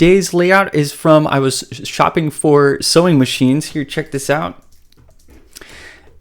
today's layout is from, I was shopping for sewing machines. Here, check this out.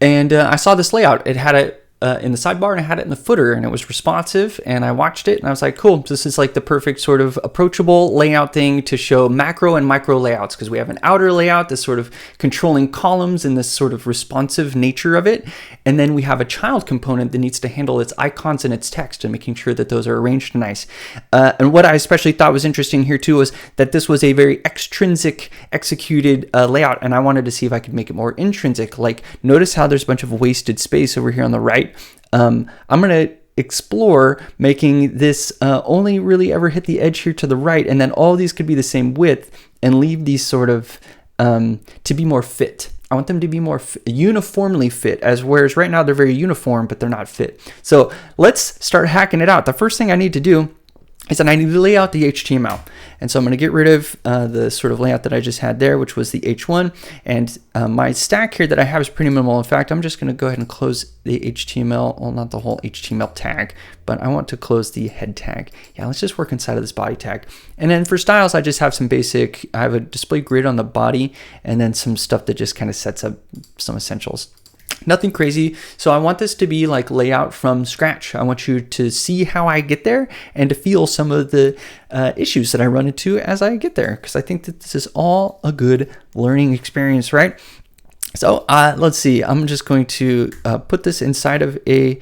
And I saw this layout. It had it in the sidebar and I had it in the footer, and it was responsive, and I watched it and I was like, cool, this is like the perfect sort of approachable layout thing to show macro and micro layouts, because we have an outer layout that's sort of controlling columns and this sort of responsive nature of it. And then we have a child component that needs to handle its icons and its text and making sure that those are arranged nice. And what I especially thought was interesting here too was that this was a very extrinsic executed layout, and I wanted to see if I could make it more intrinsic. Like, notice how there's a bunch of wasted space over here on the right. I'm going to explore making this only really ever hit the edge here to the right, and then all these could be the same width, and leave these sort of to be more fit. I want them to be more uniformly fit, whereas right now they're very uniform, but they're not fit. So let's start hacking it out. The first thing I need to do is that I need to lay out the HTML. And so I'm going to get rid of the sort of layout that I just had there, which was the H1. And my stack here that I have is pretty minimal. In fact, I'm just going to go ahead and close the HTML, well, not the whole HTML tag, but I want to close the head tag. Yeah, let's just work inside of this body tag. And then for styles, I just have some basic, I have a display grid on the body, and then some stuff that just kind of sets up some essentials. Nothing crazy. So I want this to be like layout from scratch. I want you to see how I get there and to feel some of the issues that I run into as I get there, because I think that this is all a good learning experience, right? So let's see, I'm just going to put this inside of a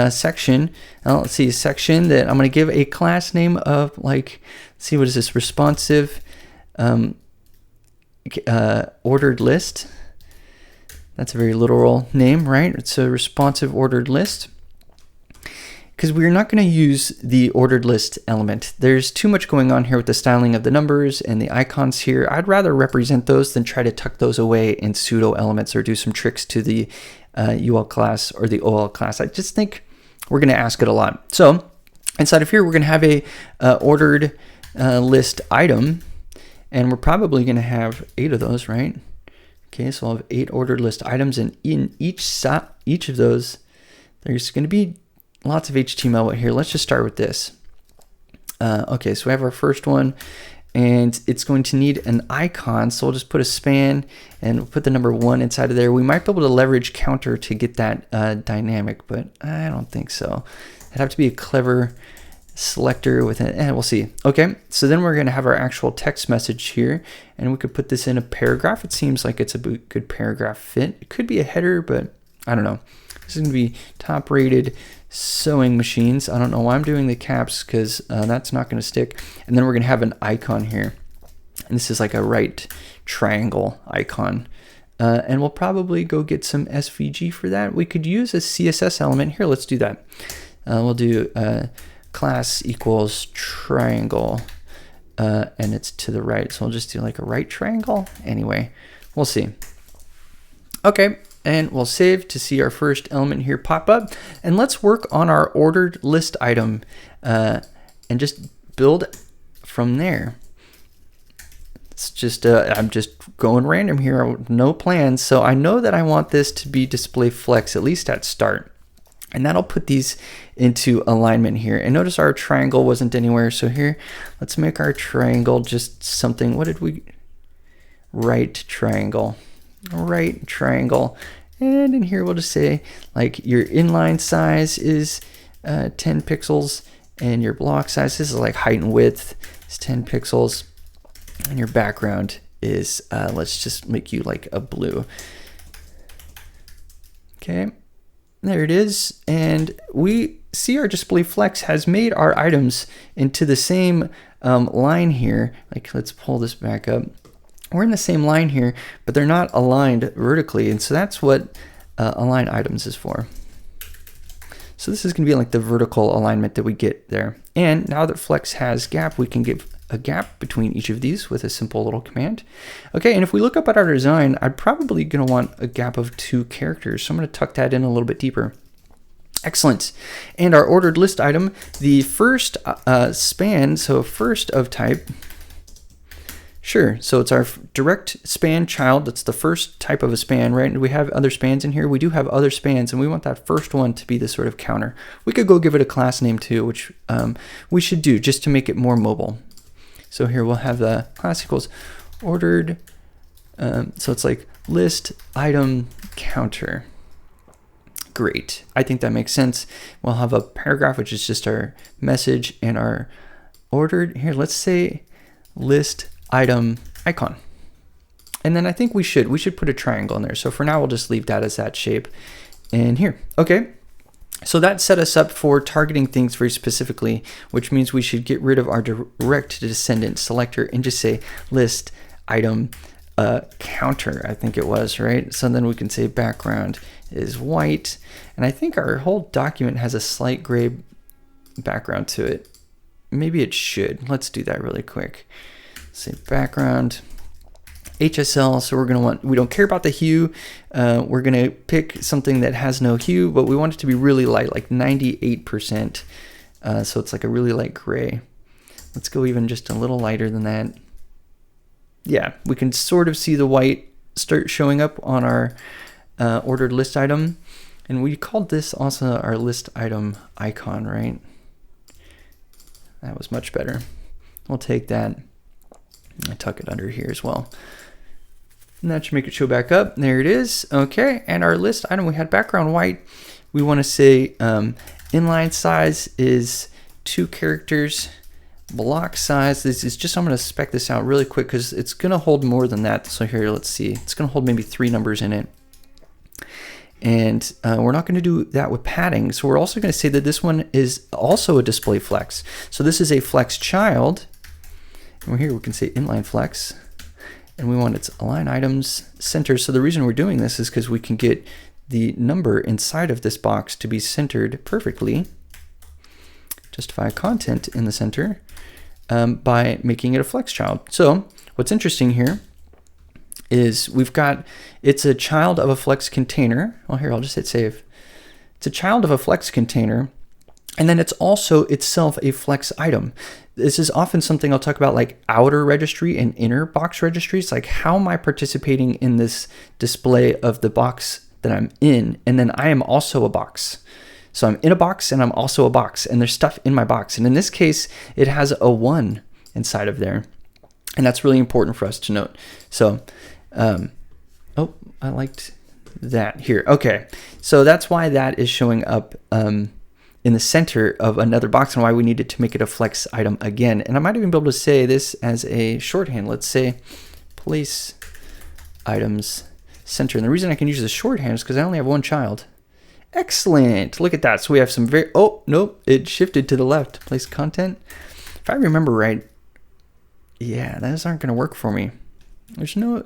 section. Let's see, a section that I'm going to give a class name of, like, let's see, what is this? Responsive ordered list. That's a very literal name, right? It's a responsive ordered list, because we're not going to use the ordered list element. There's too much going on here with the styling of the numbers and the icons here. I'd rather represent those than try to tuck those away in pseudo elements or do some tricks to the UL class or the OL class. I just think we're going to ask it a lot. So inside of here, we're going to have a ordered list item, and we're probably going to have 8 of those, right? Okay, so I'll have 8 ordered list items, and in each of those, there's going to be lots of HTML here. Let's just start with this. Okay, so we have our first one, and it's going to need an icon. So we'll just put a span and we'll put the number 1 inside of there. We might be able to leverage counter to get that dynamic, but I don't think so. It'd have to be a clever selector with it, and we'll see. Okay, so then we're going to have our actual text message here, and we could put this in a paragraph. It seems like it's a good paragraph fit. It could be a header, but I don't know. This is going to be top rated sewing machines. I don't know why I'm doing the caps, because that's not going to stick. And then we're going to have an icon here, and this is like a right triangle icon. And we'll probably go get some SVG for that. We could use a CSS element here. Let's do that. We'll do class equals triangle, and it's to the right, so we'll just do like a right triangle. Anyway, we'll see. Okay, and we'll save to see our first element here pop up, and let's work on our ordered list item and just build from there. It's just I'm just going random here, no plans. So I know that I want this to be display flex, at least at start. And that'll put these into alignment here. And notice our triangle wasn't anywhere. So here, let's make our triangle just something. What did we? Right triangle. Right triangle. And in here, we'll just say, like, your inline size is 10 pixels. And your block size, this is like height and width, is 10 pixels. And your background is, let's just make you like a blue. Okay. There it is, and we see our display flex has made our items into the same line here. Like, let's pull this back up. We're in the same line here, but they're not aligned vertically, and so that's what align items is for. So this is going to be like the vertical alignment that we get there. And now that flex has gap, we can give a gap between each of these with a simple little command. Okay, and if we look up at our design, I'm probably going to want a gap of 2 characters. So I'm going to tuck that in a little bit deeper. Excellent. And our ordered list item, the first span, so first of type, sure. So it's our direct span child. That's the first type of a span, right? And we have other spans in here. We do have other spans, and we want that first one to be the sort of counter. We could go give it a class name too, which we should do just to make it more mobile. So here we'll have the class equals ordered. So it's like list item counter. Great. I think that makes sense. We'll have a paragraph, which is just our message, and our ordered. Here, let's say list item icon. And then I think we should put a triangle in there. So for now, we'll just leave that as that shape. And here, okay. So that set us up for targeting things very specifically, which means we should get rid of our direct descendant selector and just say list item counter, I think it was, right? So then we can say background is white. And I think our whole document has a slight gray background to it. Maybe it should. Let's do that really quick. Say background HSL. So we're going to want, we don't care about the hue. We're going to pick something that has no hue, but we want it to be really light, like 98%. So it's like a really light gray. Let's go even just a little lighter than that. Yeah, we can sort of see the white start showing up on our ordered list item. And we called this also our list item icon, right? That was much better. We'll take that. I tuck it under here as well. And that should make it show back up. There it is. Okay, and our list item, we had background white. We want to say inline size is 2 characters. Block size, this is just, I'm going to spec this out really quick because it's going to hold more than that. So here, let's see. It's going to hold maybe 3 numbers in it. And we're not going to do that with padding. So we're also going to say that this one is also a display flex. So this is a flex child. And here we can say inline flex. And we want its align items center. So the reason we're doing this is because we can get the number inside of this box to be centered perfectly. Justify content in the center by making it a flex child. So what's interesting here is we've got, it's a child of a flex container. Well, here, I'll just hit save. It's a child of a flex container. And then it's also itself a flex item. This is often something I'll talk about, like outer registry and inner box registries. Like, how am I participating in this display of the box that I'm in? And then I am also a box. So I'm in a box and I'm also a box, and there's stuff in my box. And in this case, it has a 1 inside of there. And that's really important for us to note. So, oh, I liked that here. Okay, so that's why that is showing up in the center of another box and why we needed to make it a flex item again. And I might even be able to say this as a shorthand. Let's say place items center. And the reason I can use the shorthand is because I only have 1 child. Excellent. Look at that. So we have some very, oh, nope, it shifted to the left. Place content. If I remember right, yeah, those aren't going to work for me. There's no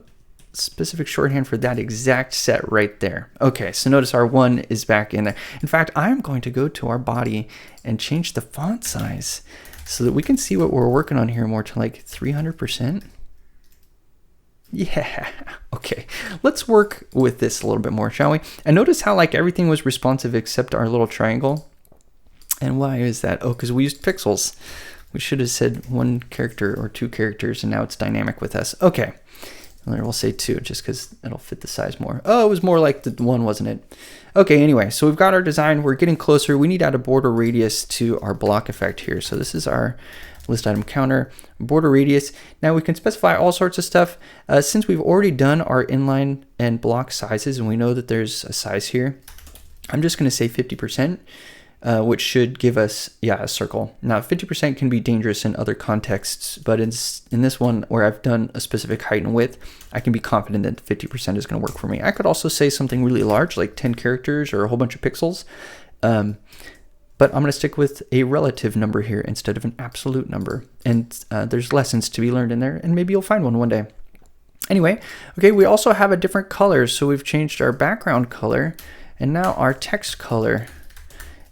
specific shorthand for that exact set right there. Okay, so notice our 1 is back in there. In fact, I'm going to go to our body and change the font size so that we can see what we're working on here more to like 300%. Yeah, okay, let's work with this a little bit more, shall we? And notice how like everything was responsive except our little triangle. And why is that? Oh, because we used pixels. We should have said 1 character or 2 characters, and now it's dynamic with us. Okay, and then we'll say 2 just because it'll fit the size more. Oh, it was more like the 1, wasn't it? Okay, anyway, so we've got our design. We're getting closer. We need to add a border radius to our block effect here. So this is our list item counter, border radius. Now we can specify all sorts of stuff. Since we've already done our inline and block sizes, and we know that there's a size here, I'm just going to say 50%, which should give us, yeah, a circle. Now 50% can be dangerous in other contexts, but in this one where I've done a specific height and width, I can be confident that 50% is going to work for me. I could also say something really large, like 10 characters or a whole bunch of pixels. But I'm going to stick with a relative number here instead of an absolute number. And there's lessons to be learned in there, and maybe you'll find one day. Anyway, okay, we also have a different color. So we've changed our background color, and now our text color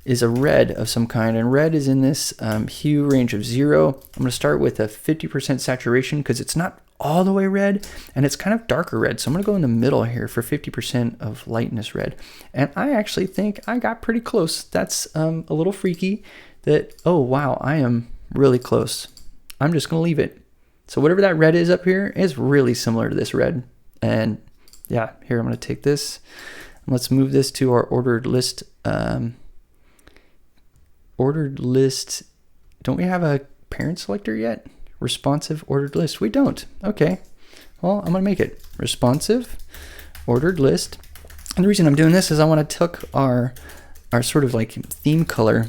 is a red of some kind. And red is in this hue range of 0. I'm going to start with a 50% saturation because it's not all the way red, and it's kind of darker red. So I'm going to go in the middle here for 50% of lightness red. And I actually think I got pretty close. That's a little freaky that, oh wow, I am really close. I'm just going to leave it. So whatever that red is up here is really similar to this red. And yeah, here I'm going to take this. Let's move this to our ordered list. Ordered list. Don't we have a parent selector yet? responsive ordered list? We don't. Okay. Well, I'm going to make it responsive ordered list. And the reason I'm doing this is I want to tuck our sort of like theme color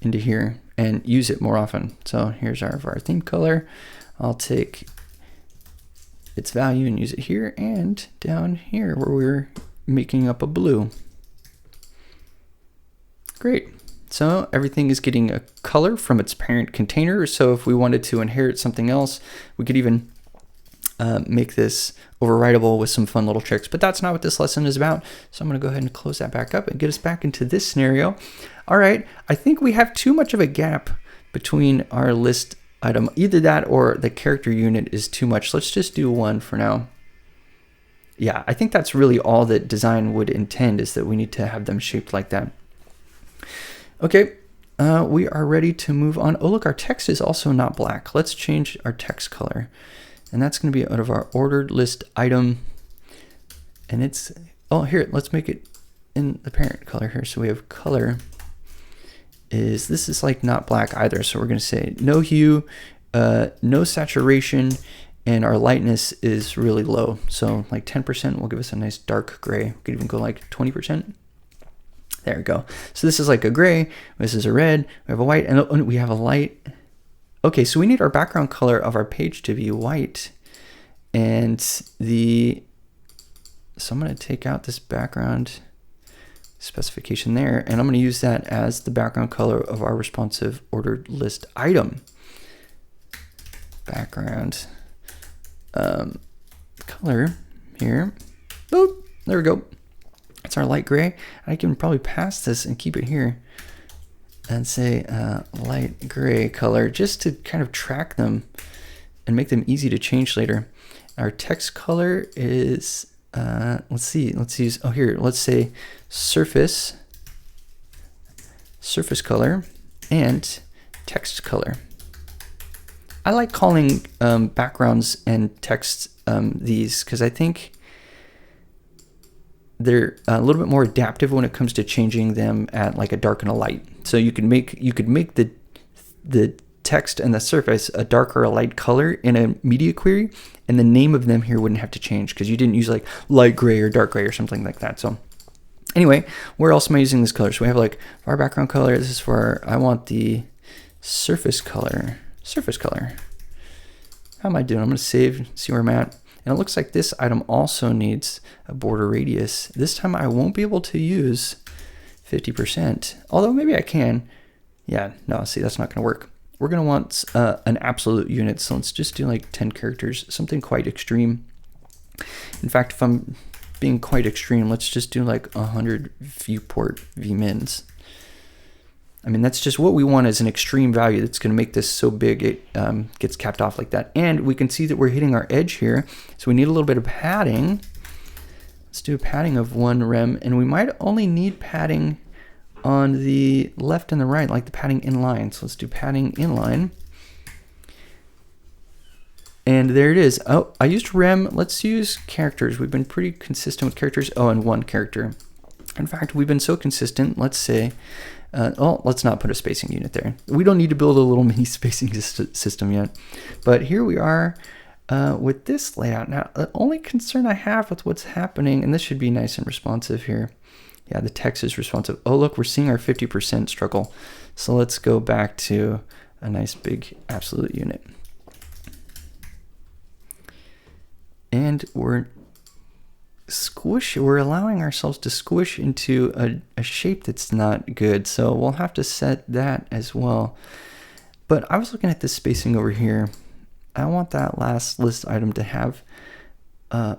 into here and use it more often. So here's our theme color. I'll take its value and use it here and down here where we're making up a blue. Great. So everything is getting a color from its parent container. So if we wanted to inherit something else, we could even make this overwritable with some fun little tricks, but that's not what this lesson is about. So I'm going to go ahead and close that back up and get us back into this scenario. All right, I think we have too much of a gap between our list item. Either that or the character unit is too much. Let's just do one for now. Yeah, I think that's really all that design would intend, is that we need to have them shaped like that. Okay, we are ready to move on. Oh, look, our text is also not black. Let's change our text color. And that's going to be out of our ordered list item. And it's, oh, here, let's make it in the parent color here. So we have color is, this is like not black either. So we're going to say no hue, no saturation, and our lightness is really low. So like 10% will give us a nice dark gray. We could even go like 20%. There we go. So this is like a gray, this is a red, we have a white, and we have a light. Okay, so we need our background color of our page to be white. And so I'm going to take out this background specification there, and I'm going to use that as the background color of our responsive ordered list item. Background color here. Boop, there we go. It's our light gray. I can probably pass this and keep it here and say light gray color, just to kind of track them and make them easy to change later. Our text color is, let's use, oh here, let's say surface color and text color. I like calling backgrounds and text these because I think they're a little bit more adaptive when it comes to changing them at like a dark and a light. So you can make the text and the surface a dark or a light color in a media query, and the name of them here wouldn't have to change because you didn't use like light gray or dark gray or something like that. So anyway, where else am I using this color? So we have like our background color. This is for, I want the surface color. How am I doing? I'm going to save, see where I'm at. And it looks like this item also needs a border radius. This time I won't be able to use 50%, although maybe I can. Yeah, no, see, that's not going to work. We're going to want an absolute unit, so let's just do like 10 characters, something quite extreme. In fact, if I'm being quite extreme, let's just do like 100 viewport vmins. I mean, that's just what we want as an extreme value that's going to make this so big it gets capped off like that. And we can see that we're hitting our edge here, so we need a little bit of padding. Let's do a padding of 1 rem, and we might only need padding on the left and the right, like the padding inline. So let's do padding inline. And there it is. Oh, I used rem. Let's use characters. We've been pretty consistent with characters. Oh, and 1 character. In fact, we've been so consistent. Let's say, let's not put a spacing unit there. We don't need to build a little mini spacing system yet. But here we are with this layout. Now, the only concern I have with what's happening, and this should be nice and responsive here. Yeah, the text is responsive. Oh, look, we're seeing our 50% struggle. So let's go back to a nice big absolute unit. And we're allowing ourselves to squish into a shape that's not good. So we'll have to set that as well. But I was looking at this spacing over here. I want that last list item to have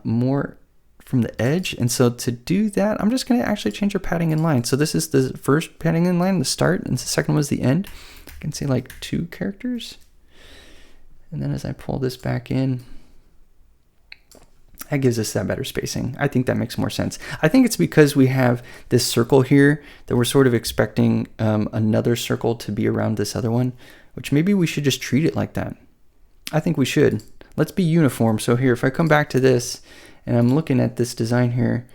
more from the edge. And so to do that, I'm just going to actually change our padding in line. So this is the first padding in line, the start, and the second one was the end. I can see like 2 characters. And then as I pull this back in, that gives us that better spacing. I think that makes more sense. I think it's because we have this circle here that we're sort of expecting another circle to be around this other one, which maybe we should just treat it like that. I think we should. Let's be uniform. So here, if I come back to this and I'm looking at this design here,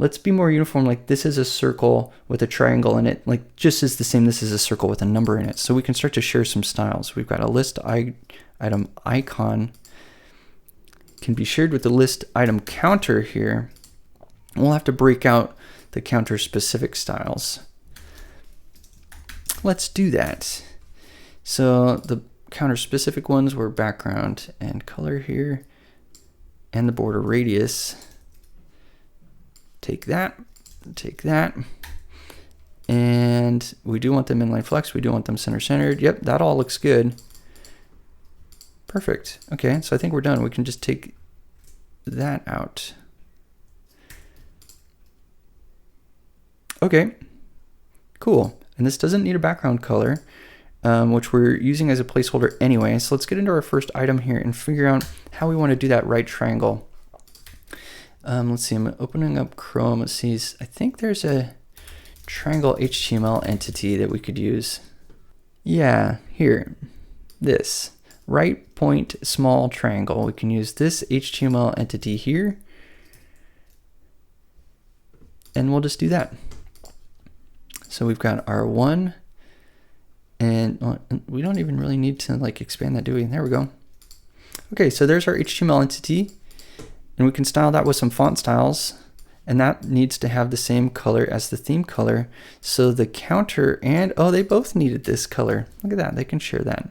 let's be more uniform. Like this is a circle with a triangle in it, like just as the same, this is a circle with a number in it. So we can start to share some styles. We've got a list item icon can be shared with the list item counter here. We'll have to break out the counter specific styles. Let's do that. So the counter specific ones were background and color here, and the border radius. Take that, and we do want them inline flex, we do want them center centered. Yep, that all looks good. Perfect. Okay, so I think we're done. We can just take that out. Okay, cool. And this doesn't need a background color, which we're using as a placeholder anyway. So let's get into our first item here and figure out how we want to do that right triangle. Let's see, I'm opening up Chrome. Let's see, I think there's a triangle HTML entity that we could use. Yeah, here, this. Right point small triangle. We can use this HTML entity here, and we'll just do that. So we've got our one, and we don't even really need to like expand that, do we? There we go. Okay, so there's our HTML entity, and we can style that with some font styles, and that needs to have the same color as the theme color. So the counter and, oh, they both needed this color. Look at that, they can share that.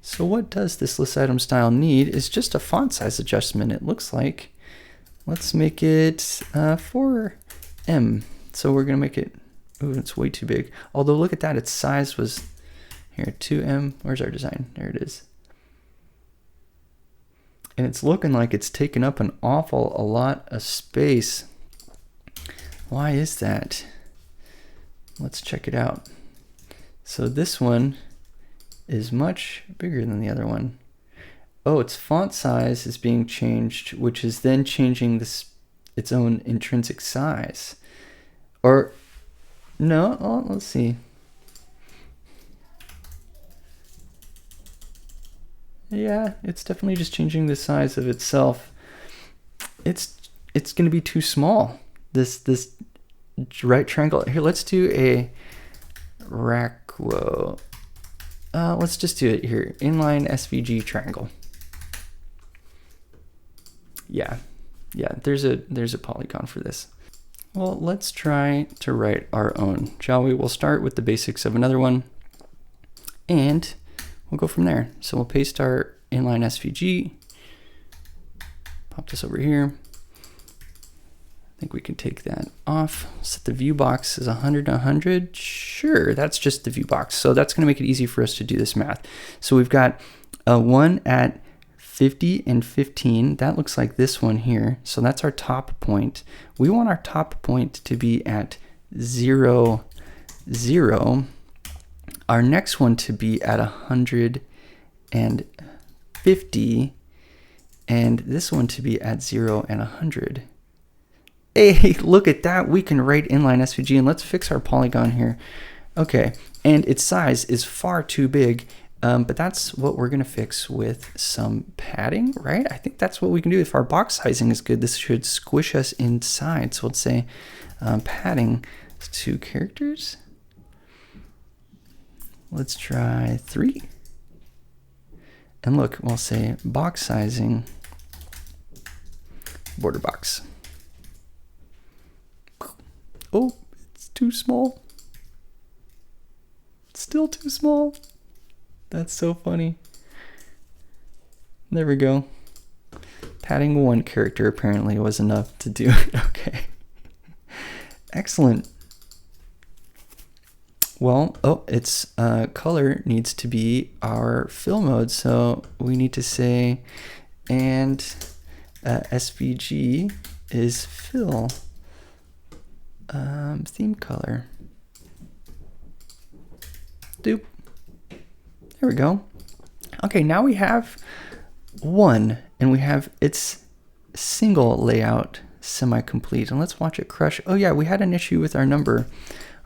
So what does this list item style need is just a font size adjustment, it looks like. Let's make it 4M. So we're gonna make it, ooh, it's way too big. Although look at that, its size was, here, 2M, where's our design? There it is. And it's looking like it's taken up a lot of space. Why is that? Let's check it out. So this one is much bigger than the other one. Oh, its font size is being changed, which is then changing this its own intrinsic size. Or no, oh, let's see. Yeah, it's definitely just changing the size of itself. It's going to be too small. This right triangle here. Let's do a Racquo. Let's just do it here. Inline SVG triangle. Yeah, there's a polygon for this. Well, let's try to write our own, shall we? We'll start with the basics of another one, and we'll go from there. So we'll paste our inline SVG, pop this over here. I think we can take that off. Set the view box as 100 to 100. Sure, that's just the view box. So that's going to make it easy for us to do this math. So we've got a 1 at 50 and 15. That looks like this one here. So that's our top point. We want our top point to be at 0, 0. Our next one to be at 150, and this one to be at 0 and 100. Hey, look at that. We can write inline SVG, and let's fix our polygon here. Okay, and its size is far too big, but that's what we're going to fix with some padding, right? I think that's what we can do. If our box sizing is good, this should squish us inside. So let's say padding 2 characters. Let's try 3. And look, we'll say box sizing, border box. Oh, it's too small. It's still too small. That's so funny. There we go. Padding 1 character apparently was enough to do it. Okay. Excellent. Well, oh, its color needs to be our fill mode. So we need to say, and SVG is fill. Theme color. Doop. There we go. Okay, now we have 1, and we have its single layout semi-complete. And let's watch it crush. Oh yeah, we had an issue with our number.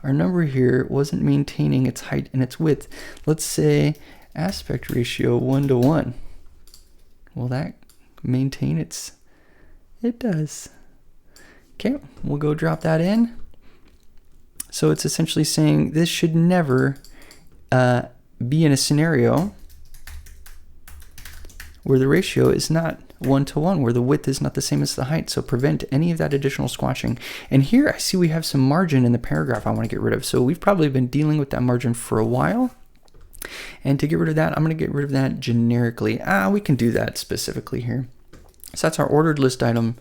Our number here wasn't maintaining its height and its width. Let's say aspect ratio 1 to 1. Will that maintain its... It does. Okay, we'll go drop that in. So it's essentially saying this should never be in a scenario where the ratio is not 1-to-1, where the width is not the same as the height. So prevent any of that additional squashing. And here I see we have some margin in the paragraph I want to get rid of. So we've probably been dealing with that margin for a while. And to get rid of that, I'm going to get rid of that generically. We can do that specifically here. So that's our ordered list item.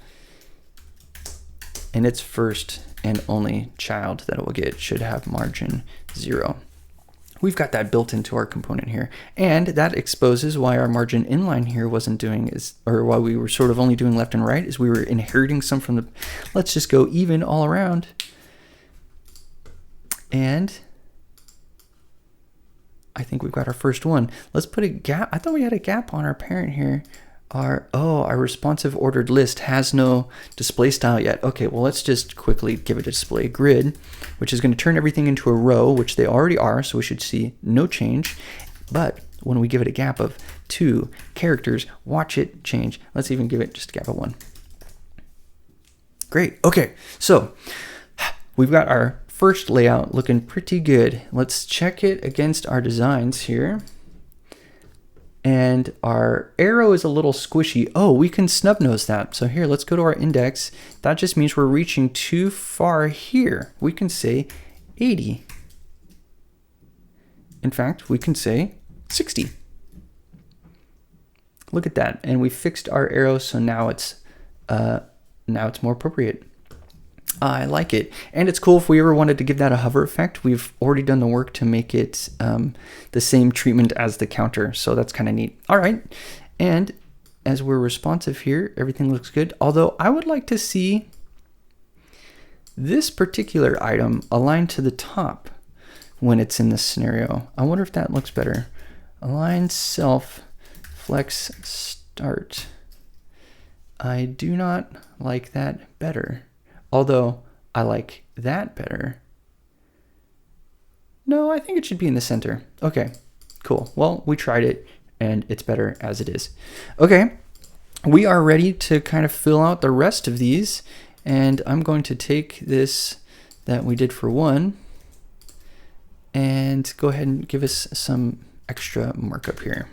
And its first and only child that it will get should have margin 0. We've got that built into our component here. And that exposes why our margin inline here wasn't doing or why we were sort of only doing left and right, is we were inheriting some from the, let's just go even all around. And I think we've got our first one. Let's put a gap. I thought we had a gap on our parent here. Our responsive ordered list has no display style yet. Okay, well, let's just quickly give it a display grid, which is going to turn everything into a row, which they already are, so we should see no change. But when we give it a gap of 2 characters, watch it change. Let's even give it just a gap of 1. Great. Okay, so we've got our first layout looking pretty good. Let's check it against our designs here. And our arrow is a little squishy. Oh, we can snub nose that. So here, let's go to our index. That just means we're reaching too far here. We can say 80. In fact, we can say 60. Look at that. And we fixed our arrow, so now it's more appropriate. I like it. And it's cool if we ever wanted to give that a hover effect. We've already done the work to make it the same treatment as the counter. So that's kind of neat. All right. And as we're responsive here, everything looks good. Although I would like to see this particular item aligned to the top when it's in this scenario. I wonder if that looks better. Align self flex start. I do not like that better. Although I like that better. No, I think it should be in the center. Okay, cool. Well, we tried it and it's better as it is. Okay, we are ready to kind of fill out the rest of these. And I'm going to take this that we did for 1 and go ahead and give us some extra markup here.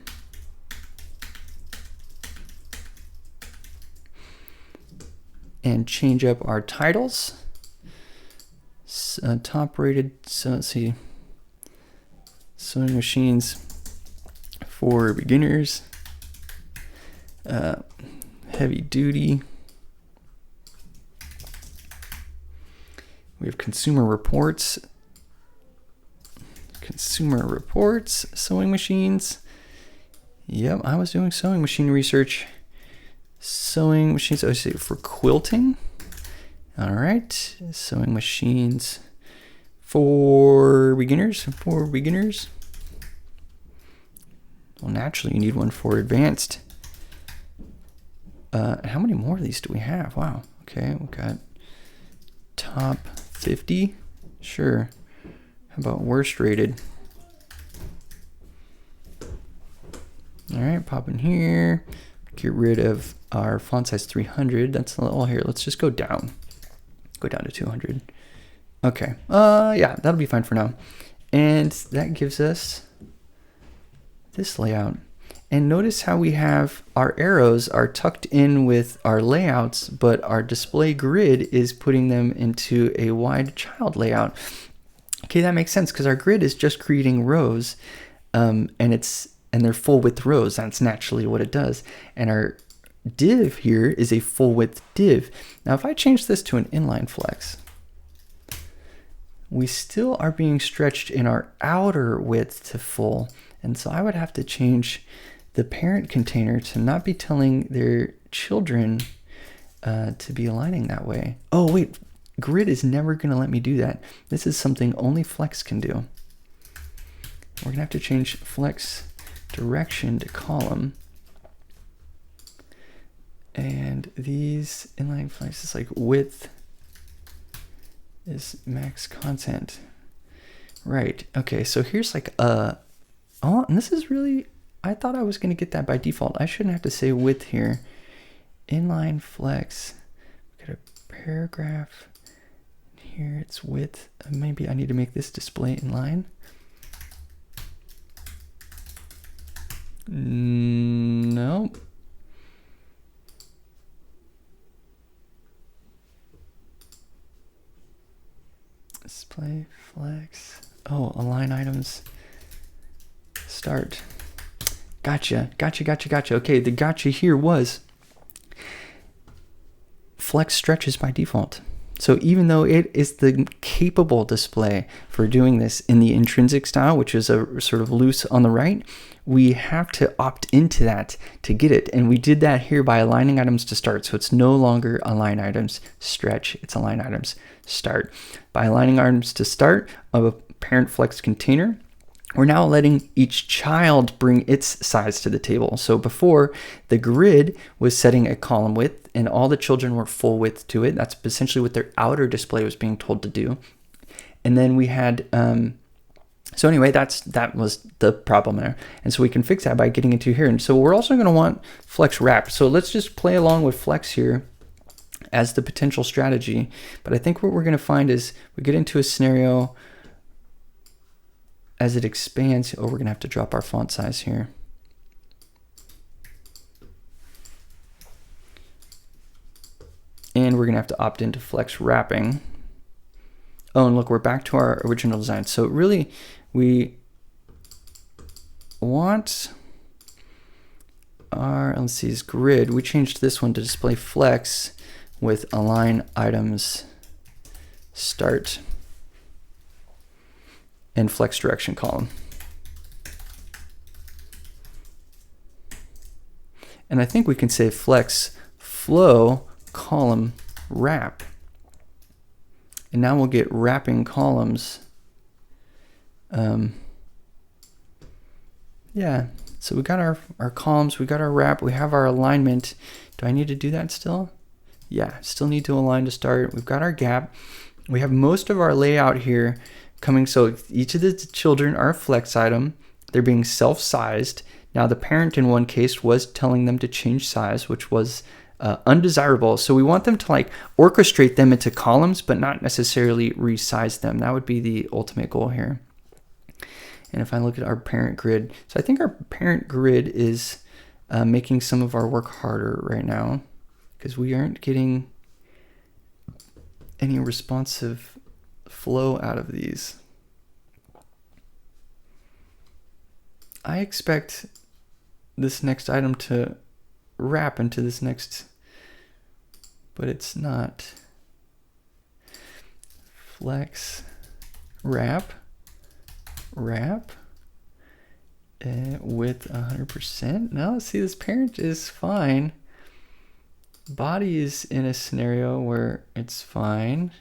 And change up our titles. Top rated, so let's see. Sewing machines for beginners. Heavy duty. We have consumer reports. Consumer reports, sewing machines. Yep, I was doing sewing machine research. Sewing machines, I say for quilting. All right, sewing machines for beginners. Well, naturally, you need one for advanced. How many more of these do we have? Wow. Okay, we've got top 50. Sure. How about worst rated? All right, pop in here. Get rid of our font size 300. That's a little here. Let's just go down. Go down to 200. Okay. Yeah, that'll be fine for now. And that gives us this layout. And notice how we have our arrows are tucked in with our layouts, but our display grid is putting them into a wide child layout. Okay, that makes sense because our grid is just creating rows, and they're full width rows. That's naturally what it does. And our div here is a full width div. Now, if I change this to an inline flex, we still are being stretched in our outer width to full. And so I would have to change the parent container to not be telling their children to be aligning that way. Oh, wait, grid is never going to let me do that. This is something only Flex can do. We're going to have to change Flex direction to column. And these inline flex is like width is max content. Right. Okay, so here's like oh, and this is really, I thought I was going to get that by default. I shouldn't have to say width here. Inline flex. get a paragraph. Here it's width. Maybe I need to make this display inline. No. Display flex. Oh, align items. Start. Gotcha. Okay, the gotcha here was flex stretches by default. So even though it is the capable display for doing this in the intrinsic style, which is a sort of loose on the right, we have to opt into that to get it. And we did that here by aligning items to start. So it's no longer align items stretch, it's align items start. By aligning items to start of a parent flex container, we're now letting each child bring its size to the table. So before, the grid was setting a column width and all the children were full width to it. That's essentially what their outer display was being told to do. And then we had, so anyway, that was the problem there. And so we can fix that by getting into here. And so we're also gonna want flex wrap. So let's just play along with flex here as the potential strategy. But I think what we're gonna find is we get into a scenario as it expands. Oh, we're gonna have to drop our font size here. And we're gonna have to opt into flex wrapping. Oh, and look, we're back to our original design. So really, we want our, let's see, is grid. We changed this one to display flex with align items start and flex direction column. And I think we can say flex flow column wrap. And now we'll get wrapping columns. Yeah, so we got our columns, we got our wrap, we have our alignment. Do I need to do that still? Yeah, still need to align to start. We've got our gap. We have most of our layout here coming. So each of the children are a flex item. They're being self-sized. Now the parent in one case was telling them to change size, which was undesirable. So we want them to like orchestrate them into columns, but not necessarily resize them. That would be the ultimate goal here. And if I look at our parent grid, so I think our parent grid is making some of our work harder right now because we aren't getting any responsive flow out of these. I expect this next item to wrap into this next, but it's not. Flex wrap with 100%. Now see, this parent is fine. Body is in a scenario where it's fine.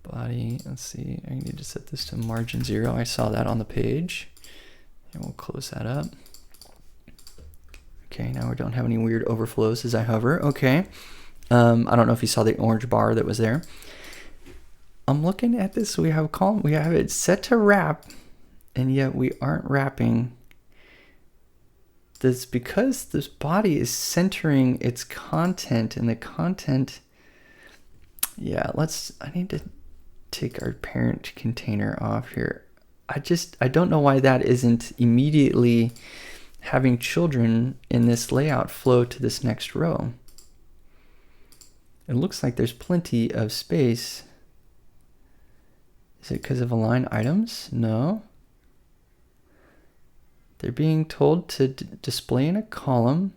Body, let's see, I need to set this to margin 0. I saw that on the page. And we'll close that up. Okay, now we don't have any weird overflows as I hover. Okay. I don't know if you saw the orange bar that was there. I'm looking at this. We have a column. We have it set to wrap, and yet we aren't wrapping. That's because this body is centering its content, and the content. Yeah, I need to take our parent container off here. I don't know why that isn't immediately having children in this layout flow to this next row. It looks like there's plenty of space. Is it because of align items? No. They're being told to display in a column.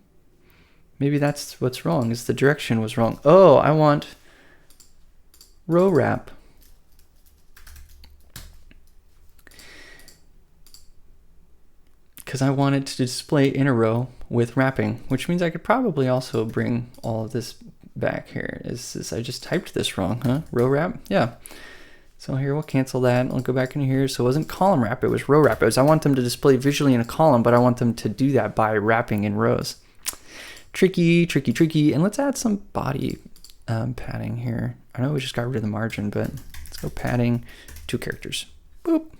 Maybe that's what's wrong, is the direction was wrong. Oh, I want row wrap. Because I wanted to display in a row with wrapping, which means I could probably also bring all of this back here. I just typed this wrong, huh? Row wrap? Yeah. So here we'll cancel that. I'll go back in here. So it wasn't column wrap, it was row wrap. I want them to display visually in a column, but I want them to do that by wrapping in rows. Tricky. And let's add some body padding here. I know we just got rid of the margin, but let's go padding, 2 characters. Boop.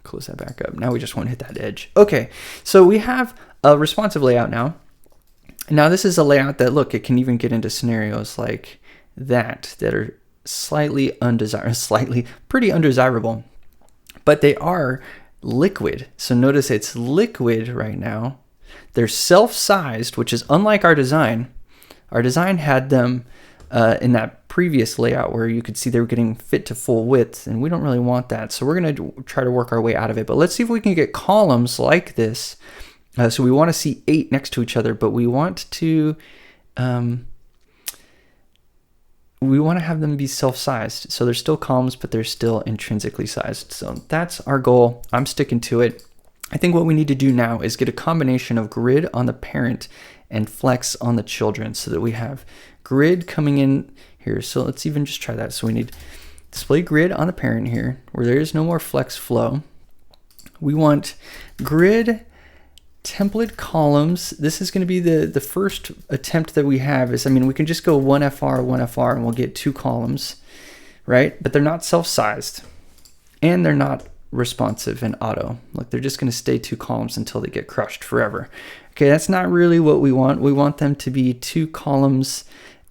Close that back up. Now we just want to hit that edge. Okay, so we have a responsive layout now. Now this is a layout that, look, it can even get into scenarios like that are slightly undesirable, pretty undesirable, but they are liquid. So notice it's liquid right now. They're self-sized, which is unlike our design. Our design had them in that previous layout where you could see they were getting fit to full width, and we don't really want that. So we're going to try to work our way out of it. But let's see if we can get columns like this. So we want to see 8 next to each other, but we want to have them be self-sized. So they're still columns, but they're still intrinsically sized. So that's our goal. I'm sticking to it. I think what we need to do now is get a combination of grid on the parent and flex on the children, so that we have grid coming in here. So let's even just try that. So we need display grid on the parent here, where there is no more flex flow. We want grid template columns. This is going to be the first attempt that we have. Is, I mean, we can just go 1FR, and we'll get 2 columns, right? But they're not self-sized, and they're not responsive and auto. Look, they're just going to stay 2 columns until they get crushed forever. Okay, that's not really what we want. We want them to be 2 columns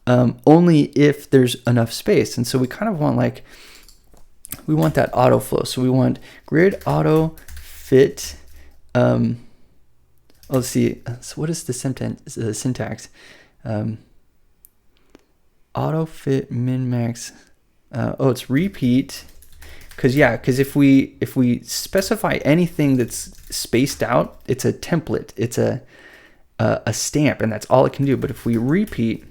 only if there's enough space. And so we kind of want, like, we want that auto flow. So we want grid auto fit. Let's see. So what is the syntax? Auto fit min max. It's repeat. Because if we specify anything that's spaced out, it's a template. It's a stamp, and that's all it can do. But if we repeat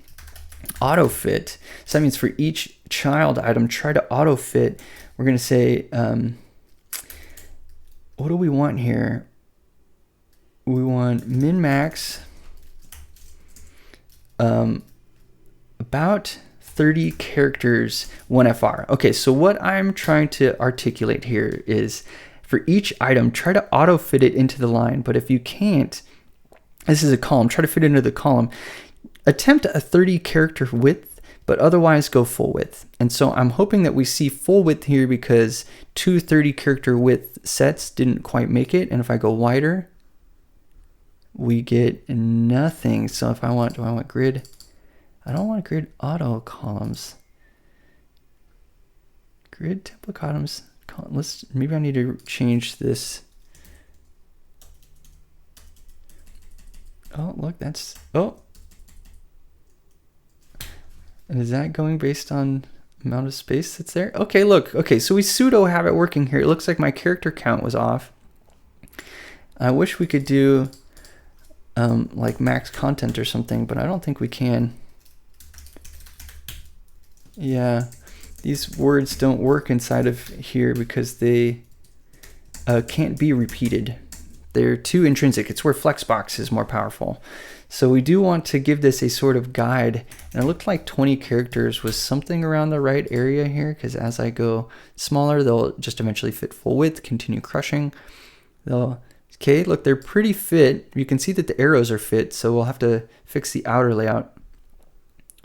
auto fit, so that means for each child item, try to auto fit. We're going to say, what do we want here? We want min max about 30 characters 1FR. Okay, so what I'm trying to articulate here is, for each item, try to auto fit it into the line. But if you can't, this is a column, try to fit it into the column. Attempt a 30 character width, but otherwise go full width. And so I'm hoping that we see full width here, because 2 30 character width sets didn't quite make it. And if I go wider, we get nothing. So if I want, do I want grid? I don't want grid auto columns. Grid template columns. Maybe I need to change this. Oh, look, that's, and is that going based on amount of space that's there? Okay, look, okay, so we pseudo have it working here. It looks like my character count was off. I wish we could do like max content or something, but I don't think we can. Yeah, these words don't work inside of here because they can't be repeated. They're too intrinsic. It's where Flexbox is more powerful. So we do want to give this a sort of guide. And it looked like 20 characters was something around the right area here, because as I go smaller, they'll just eventually fit full width, continue crushing. Okay, look, they're pretty fit. You can see that the arrows are fit, so we'll have to fix the outer layout.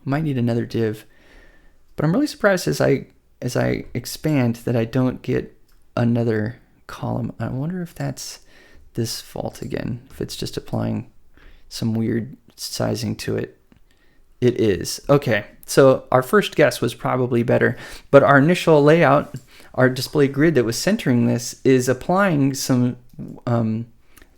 Might need another div. But I'm really surprised as I expand that I don't get another column. I wonder if that's this fault again, if it's just applying some weird sizing to it. It is. Okay, so our first guess was probably better, but our initial layout, our display grid that was centering this, is applying some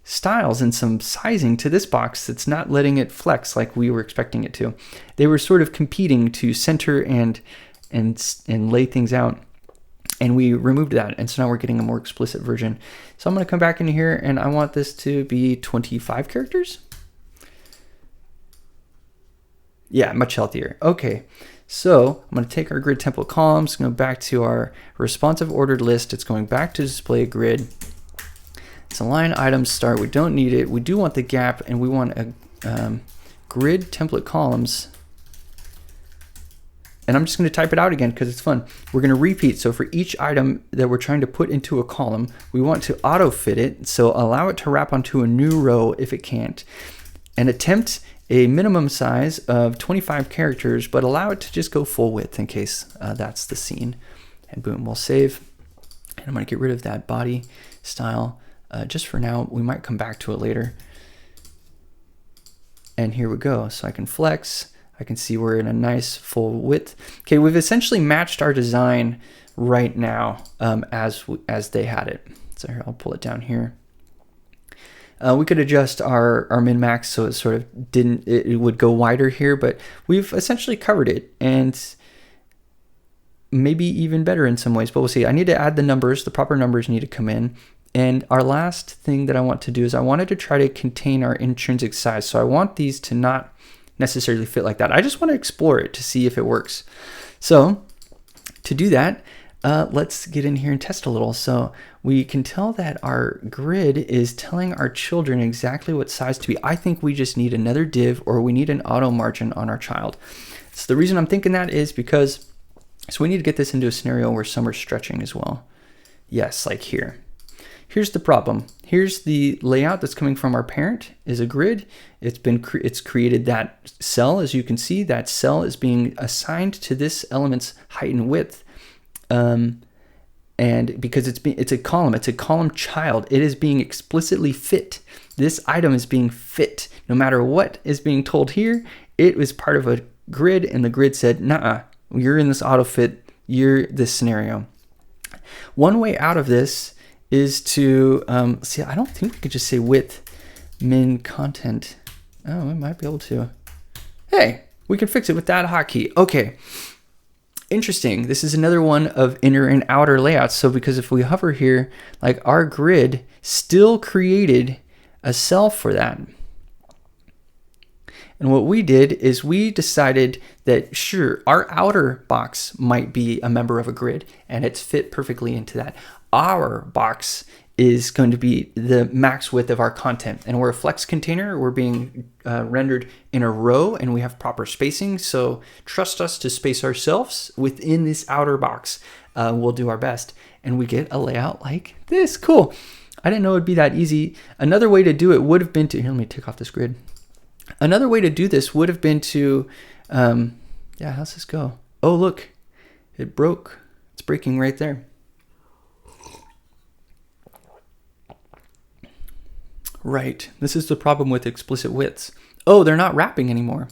styles and some sizing to this box that's not letting it flex like we were expecting it to. They were sort of competing to center and lay things out, and we removed that, and so now we're getting a more explicit version. So I'm going to come back in here, and I want this to be 25 characters. Yeah, much healthier. Okay, so I'm going to take our grid template columns, go back to our responsive ordered list. It's going back to display grid. It's a line item start. We don't need it. We do want the gap, and we want a grid template columns. And I'm just going to type it out again because it's fun. We're going to repeat. So for each item that we're trying to put into a column, we want to auto fit it. So allow it to wrap onto a new row if it can't. And attempt a minimum size of 25 characters, but allow it to just go full width in case that's the scene. And boom, we'll save. And I'm going to get rid of that body style just for now. We might come back to it later. And here we go. So I can flex. I can see we're in a nice full width. Okay, we've essentially matched our design right now as they had it. So here, I'll pull it down here. We could adjust our min-max so it sort of it would go wider here, but we've essentially covered it, and maybe even better in some ways, but we'll see. I need to add the numbers. The proper numbers need to come in. And our last thing that I want to do is I wanted to try to contain our intrinsic size. So I want these to not necessarily fit like that. I just want to explore it to see if it works. So to do that, let's get in here and test a little. So we can tell that our grid is telling our children exactly what size to be. I think we just need another div, or we need an auto margin on our child. So the reason I'm thinking that is because, so we need to get this into a scenario where some are stretching as well. Yes, like here. Here's the problem. Here's the layout that's coming from our parent is a grid. It's created that cell. As you can see, that cell is being assigned to this element's height and width. And because it's a column child, it is being explicitly fit. This item is being fit. No matter what is being told here, it was part of a grid, and the grid said, nah, you're in this auto fit, you're this scenario. One way out of this is to, see, I don't think we could just say width min content. Oh, we might be able to. Hey, we can fix it with that hotkey. Okay, interesting. This is another one of inner and outer layouts. So because if we hover here, like our grid still created a cell for that. And what we did is we decided that, sure, our outer box might be a member of a grid, and it's fit perfectly into that. Our box is going to be the max width of our content. And we're a flex container. We're being rendered in a row, and we have proper spacing. So trust us to space ourselves within this outer box. We'll do our best. And we get a layout like this. Cool. I didn't know it'd be that easy. Another way to do it would have been to, here, let me take off this grid. Another way to do this would have been to, yeah, how's this go? Oh, look, it broke. It's breaking right there. Right, this is the problem with explicit widths. Oh, they're not wrapping anymore.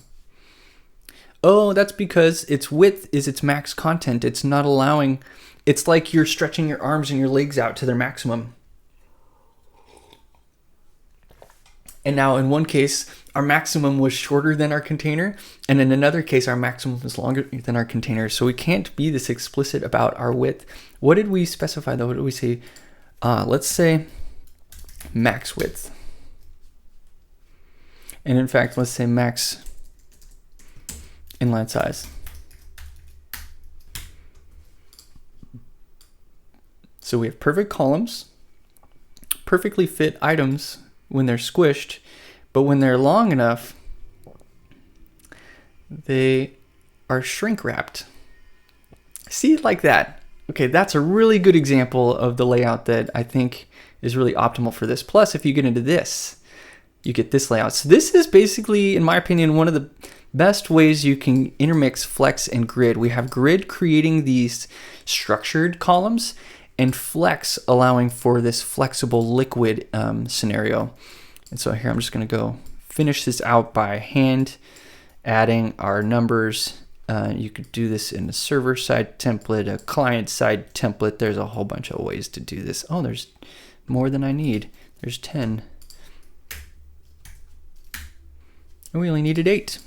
Oh, that's because its width is its max content. It's not allowing, it's like you're stretching your arms and your legs out to their maximum. And now in one case, our maximum was shorter than our container. And in another case, our maximum was longer than our container. So we can't be this explicit about our width. What did we specify though? What did we say? Let's say max width. And in fact, let's say max inline size. So we have perfect columns, perfectly fit items when they're squished, but when they're long enough, they are shrink wrapped. See, like that. Okay, that's a really good example of the layout that I think is really optimal for this. Plus, if you get into this, you get this layout. So this is basically, in my opinion, one of the best ways you can intermix flex and grid. We have grid creating these structured columns, and flex allowing for this flexible liquid scenario. And so here I'm just going to go finish this out by hand adding our numbers. You could do this in a server side template, a client side template. There's a whole bunch of ways to do this. Oh, there's more than I need. There's 10. And we only needed 8.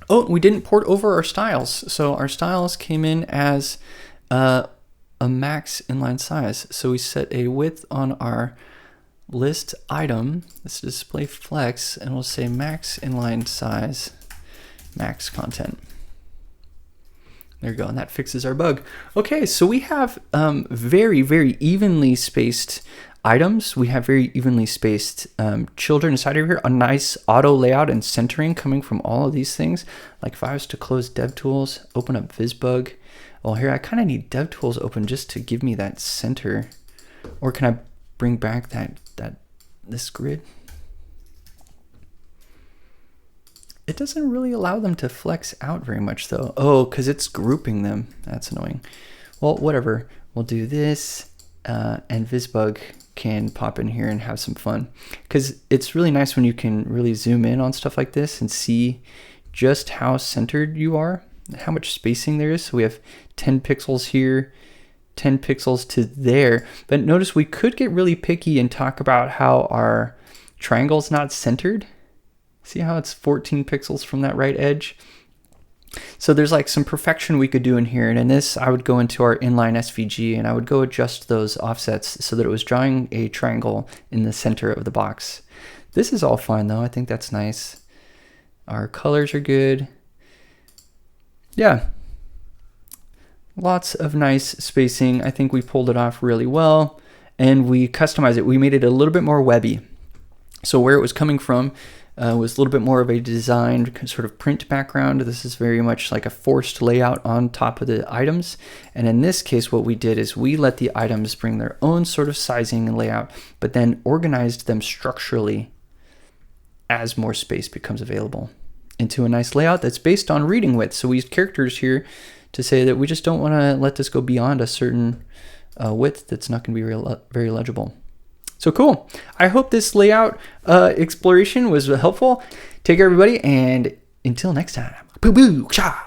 Oh, we didn't port over our styles. So our styles came in as a max inline size. So we set a width on our list item. Let's display flex, and we'll say max inline size, max content. There you go, and that fixes our bug. Okay, so we have very, very evenly spaced items. We have very evenly spaced children inside of here. A nice auto layout and centering coming from all of these things. Like if I was to close devtools, open up VisBug. Well, here I kind of need devtools open just to give me that center. Or can I bring back this grid? It doesn't really allow them to flex out very much though. Oh, because it's grouping them. That's annoying. Well, whatever. We'll do this and VisBug can pop in here and have some fun, because it's really nice when you can really zoom in on stuff like this and see just how centered you are, how much spacing there is. So we have 10 pixels here, 10 pixels to there. But notice we could get really picky and talk about how our triangle's not centered. See how it's 14 pixels from that right edge? So there's like some perfection we could do in here. And in this, I would go into our inline SVG and I would go adjust those offsets so that it was drawing a triangle in the center of the box. This is all fine though. I think that's nice. Our colors are good. Yeah. Lots of nice spacing. I think we pulled it off really well, and we customized it. We made it a little bit more webby. So where it was coming from was a little bit more of a designed sort of print background. This is very much like a forced layout on top of the items. And in this case, what we did is we let the items bring their own sort of sizing and layout, but then organized them structurally as more space becomes available into a nice layout that's based on reading width. So we used characters here to say that we just don't want to let this go beyond a certain width that's not going to be very legible. So cool. I hope this layout exploration was helpful. Take care, everybody, and until next time. Boo boo cha.